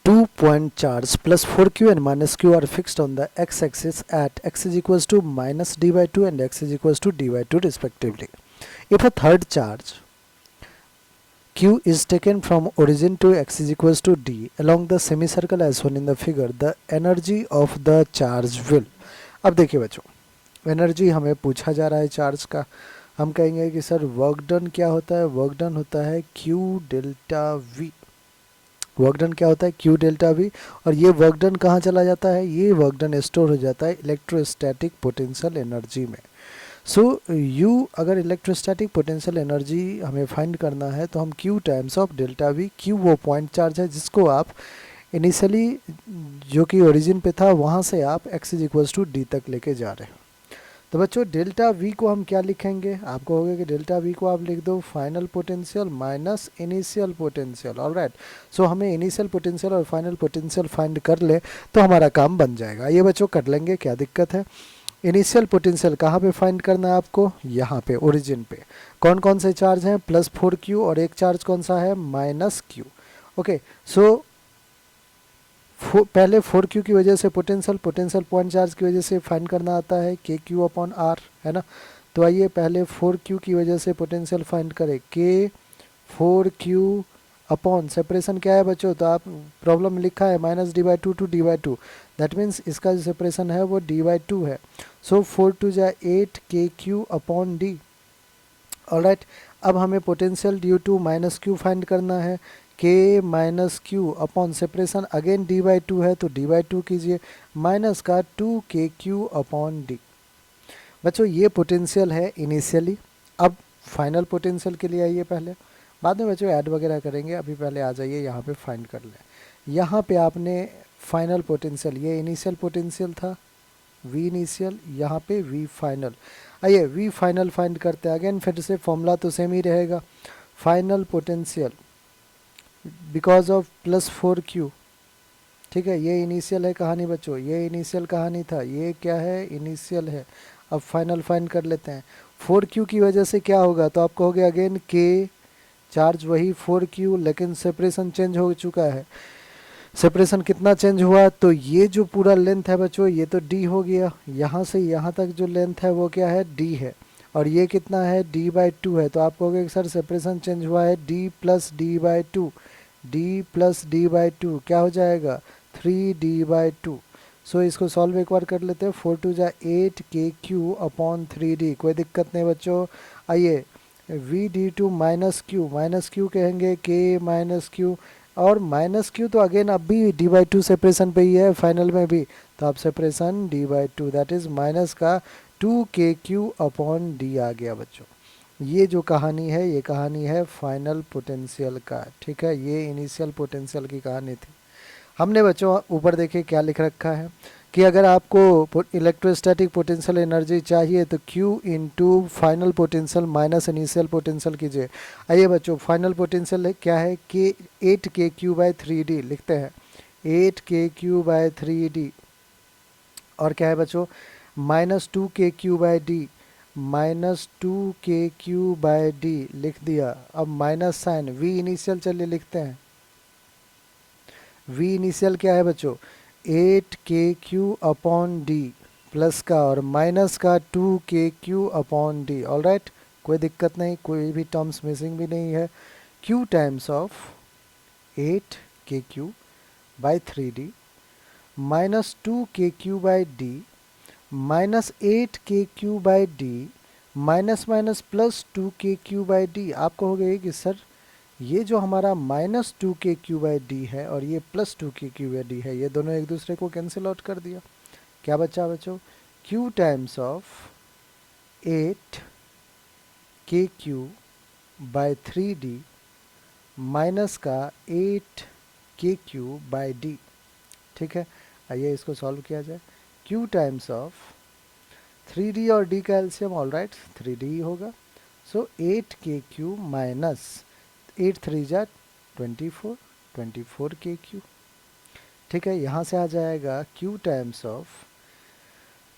two point charge plus 4q and minus q are fixed on the x-axis at x is equals to minus d by 2 and x is equals to d by 2 respectively. If a third charge q is taken from origin to x is equals to d along the semicircle as shown in the figure, the energy of the charge will. अब देखिए बच्चों, energy हमें पूछा जा रहा है charge का. हम कहेंगे कि सर वर्क डन क्या होता है. वर्क डन होता है Q delta we. Work done क्या होता है क्यू डेल्टा वी. और ये वर्क डन कहाँ चला जाता है. ये वर्क डन स्टोर हो जाता है इलेक्ट्रोस्टैटिक पोटेंशियल एनर्जी में. सो यू अगर इलेक्ट्रोस्टैटिक पोटेंशियल एनर्जी हमें फाइंड करना है तो हम Q times of delta we. Q वो पॉइंट चार्ज है जिसको आप इनिशियली जो कि ओरिजिन पे था वहाँ से आप x is equals to D तक लेके जा रहे हैं. तो बच्चों डेल्टा वी को हम क्या लिखेंगे. आपको होगा कि डेल्टा वी को आप लिख दो final potential minus initial potential. Alright, so हमें इनिशियल पोटेंशियल और फाइनल पोटेंशियल फाइंड कर ले तो हमारा काम बन जाएगा. ये बच्चों कर लेंगे, क्या दिक्कत है. इनिशियल पोटेंशियल कहाँ पे फाइंड करना है आपको. यहाँ पे ओरिजिन पे. कौन कौन से चार्ज हैं. प्लस 4q और एक चार्ज कौन सा है माइनस q. ओके, सो पहले 4q की वजह से पोटेंशियल पॉइंट चार्ज की वजह से फाइंड करना आता है के क्यू अपॉन आर, है ना. तो आइए पहले 4q की वजह से पोटेंशियल फाइंड करें. के 4q अपॉन सेपरेशन क्या है बच्चों. तो आप प्रॉब्लम लिखा है minus D by two two D by two. That means इसका जो सेपरेशन है वो डी बाई टू है. सो 4 टू जा 8 के क्यू अपॉन डी. ऑलराइट, अब हमें potential due to minus Q find करना है. के minus Q upon separation again D by two है तो डी बाई टू कीजिए माइनस का 2 के क्यू अपॉन डी. बच्चों ये पोटेंशियल है इनिशियली. अब फाइनल पोटेंशियल के लिए आइए पहले, बाद में बच्चों ऐड वगैरह करेंगे. अभी पहले आ जाइए यहाँ पे फाइंड कर लें. यहाँ पे आपने फाइनल पोटेंशियल, ये इनिशियल पोटेंशियल था वी इनिशियल, यहाँ पे वी फाइनल. आइए वी फाइनल फाइंड करते हैं. अगेन फिर से फॉर्मूला तो सेम ही रहेगा. Final potential because of plus 4q. ठीक है, ये इनिशियल है कहानी बच्चों, ये इनिशियल कहानी था, ये क्या है इनिशियल है. अब फाइनल फाइंड कर लेते हैं. 4q की वजह से क्या होगा. तो आपको हो गया अगेन के चार्ज वही 4q, लेकिन सेपरेशन चेंज हो चुका है. सेपरेशन कितना चेंज हुआ. तो ये जो पूरा लेंथ है बच्चों ये तो d हो गया. यहाँ से यहाँ तक जो लेंथ है वो क्या है d है. और ये कितना है d बाई टू है. तो आप कहोगे सर सेपरेशन चेंज हुआ है d plus D by to. D plus D by to क्या हो जाएगा 3d बाई टू. सो इसको सॉल्व एक बार कर लेते हैं. 4 टू जा 8 के क्यू अपॉन 3d. कोई दिक्कत नहीं बच्चों. आइए V D to minus Q कहेंगे के माइनस क्यू. और माइनस क्यू तो अगेन अब भी डी बाई टू सेपरेशन पे ही है फाइनल में भी. तो आप separation D by two that is minus का 2 के क्यू अपॉन डी आ गया बच्चों. ये जो कहानी है ये कहानी है फाइनल पोटेंशियल का. ठीक है, ये इनिशियल पोटेंशियल की कहानी थी. हमने बच्चों ऊपर देखे क्या लिख रखा है कि अगर आपको इलेक्ट्रोस्टैटिक पोटेंशियल एनर्जी चाहिए तो Q into final potential minus initial potential कीजिए. आइए बच्चों फाइनल पोटेंशियल क्या है कि 8 के क्यू बाई 3d लिखते हैं. 8 के क्यू बाई 3d. और क्या है बच्चों माइनस 2 के क्यू बाई डी. माइनस 2 के क्यू बाई डी लिख दिया. अब माइनस साइन वी इनिशियल चलिए लिखते हैं. वी इनिशियल क्या है बच्चों 8 के क्यू अपॉन डी प्लस का और माइनस का 2 के क्यू अपॉन डी. ऑलराइट, कोई दिक्कत नहीं, कोई भी टर्म्स मिसिंग भी नहीं है. क्यू टाइम्स ऑफ 8 के क्यू बाई 3d माइनस 2 के क्यू बाई डी माइनस 8 के Q by D minus minus plus 2 के क्यू बाई डी. आप कहोगे कि सर ये जो हमारा माइनस 2 के क्यू बाई डी है और ये प्लस 2 के क्यू बाई डी है ये दोनों एक दूसरे को कैंसिल आउट कर दिया. क्या बचा बच्चों क्यू टाइम्स ऑफ 8 के क्यू बाई 3d माइनस का 8 के क्यू बाई डी. ठीक है, आइए इसको सॉल्व किया जाए. Q टाइम्स ऑफ 3d और d का एलसीएम ऑलराइट 3d ही होगा. सो 8 के क्यू माइनस 8 3 जा 24 के क्यू. ठीक है, यहाँ से आ जाएगा Q टाइम्स ऑफ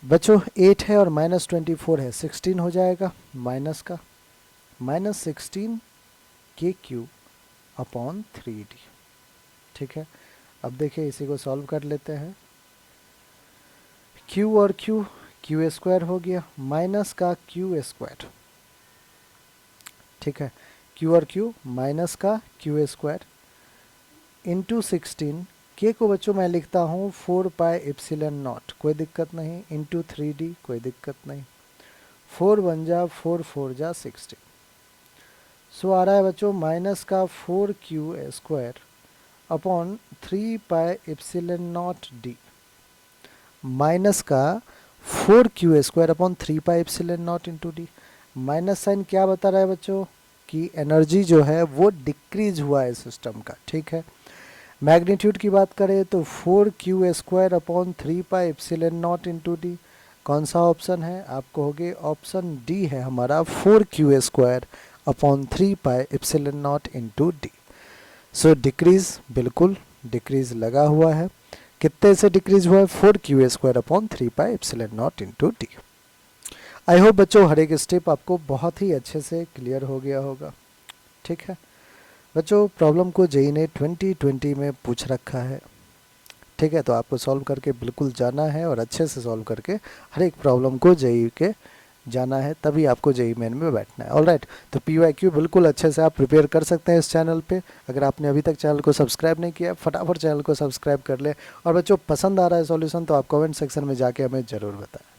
बच्चों 8 है और माइनस 24 है 16 हो जाएगा. माइनस का माइनस 16 के क्यू अपॉन 3d. ठीक है, अब देखिए इसी को सॉल्व कर लेते हैं। क्यू और क्यू, क्यू स्क्वायर हो गया माइनस का क्यू स्क्वायर, ठीक है, क्यू और क्यू माइनस का क्यू स्क्वायर इंटू 16, के को बच्चों मैं लिखता हूँ 4 पाई एप्सिलॉन नॉट, कोई दिक्कत नहीं, इंटू 3D, कोई दिक्कत नहीं, 4 1 जा 4 4 जा 16। सो आ रहा है बच्चों माइनस का 4Q square upon 3 pi epsilon not D, minus का 4Q square upon 3 pi epsilon not into D. Minus sign क्या बता रहा है बच्चों कि एनर्जी जो है वो डिक्रीज हुआ है सिस्टम का, ठीक है। मैग्नीट्यूड की बात करें तो 4Q square upon 3 pi epsilon not into D, कौन सा ऑप्शन है, आप कहोगे ऑप्शन डी है हमारा 4Q square upon 3 pi epsilon not into D. So decrease, बिल्कुल डिक्रीज लगा हुआ है, कितने से डिक्रीज हुआ है, 4Q square upon 3 pi epsilon not into D. I hope बच्चों हर एक स्टेप आपको बहुत ही अच्छे से क्लियर हो गया होगा, ठीक है। बच्चों प्रॉब्लम को जेईई ने 2020 में पूछ रखा है, ठीक है, तो आपको सॉल्व करके बिल्कुल जाना है और अच्छे से सॉल्व करके हर एक प्रॉब्लम को जेईई के जाना है, तभी आपको जेईई मेन में बैठना है। ऑलराइट, तो पीवाईक्यू बिल्कुल अच्छे से आप प्रिपेयर कर सकते हैं इस चैनल पे। अगर आपने अभी तक चैनल को सब्सक्राइब नहीं किया, फटाफट चैनल को सब्सक्राइब कर ले। और बच्चों पसंद आ रहा है सॉल्यूशन तो आप कमेंट सेक्शन में जाके हमें ज़रूर बताएं।